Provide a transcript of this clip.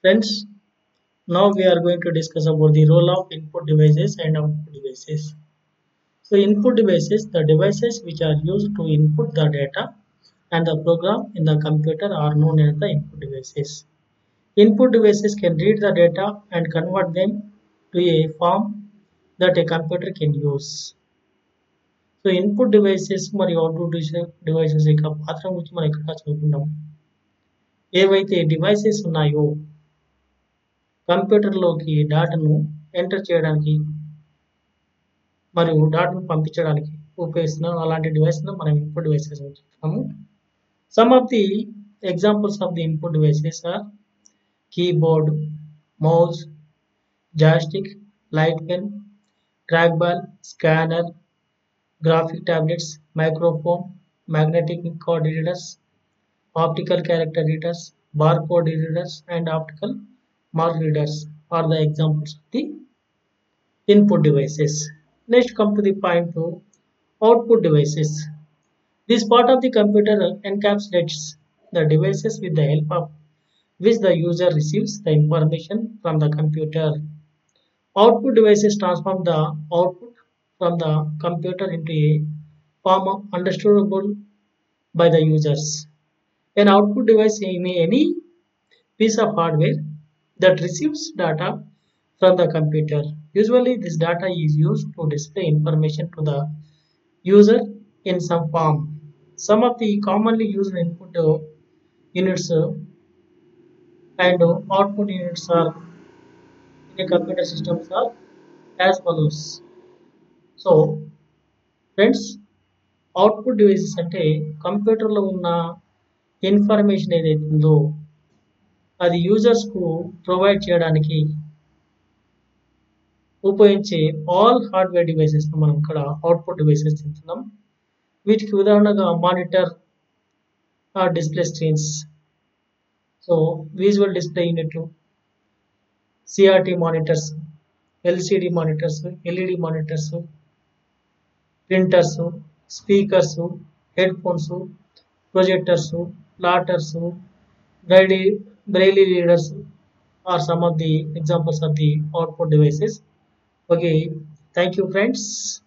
Friends, now we are going to discuss about the role of input devices and output devices. So input devices, the devices which are used to input the data and the program in the computer are known as the input devices. Input devices can read the data and convert them to a form that a computer can use. So input devices మరియు output devices యొక్క పాత్ర గురించి మనం ఇక్కడ చదువుకుందాం. ఏవైతే devices ఉన్నాయో కంప్యూటర్లోకి డాటాను enter చేయడానికి మరియు డాటాను పంపించడానికి ఉపయోగిస్తున్నాం అలాంటి డివైస్ను మనం ఇన్పుట్ డివైసెస్ అని చెప్తాము. Some of the examples of the input devices are keyboard, mouse, joystick, light pen, track ball, scanner, graphic tablets, microphone, magnetic card readers, optical character readers, barcode readers, and optical mark readers are the examples of the input devices. Next, come to the point to output devices. This part of the computer encapsulates the devices with the help of which the user receives the information from the computer. Output devices transform the output from the computer into a form understandable by the users. An output device is any piece of hardware that receives data from the computer. Usually, this data is used to display information to the user in some form. Some of the commonly used input units and output units are in a computer systems are as follows. So, friends, output devices అంటే కంప్యూటర్లో ఉన్న information ఏదైతే ఉందో అది యూజర్స్కు provide చేయడానికి ఉపయోగించే all hardware డివైసెస్ను మనం ఇక్కడ అవుట్పుట్ డివైసెస్ చెప్తున్నాం. వీటికి ఉదాహరణగా monitor, display screens, so visual display unit, CRT monitors, LCD monitors, LED monitors, printers, speakers, head phones, projectors, platters, Braille readers are some of the examples of the output devices. Okay, thank you friends.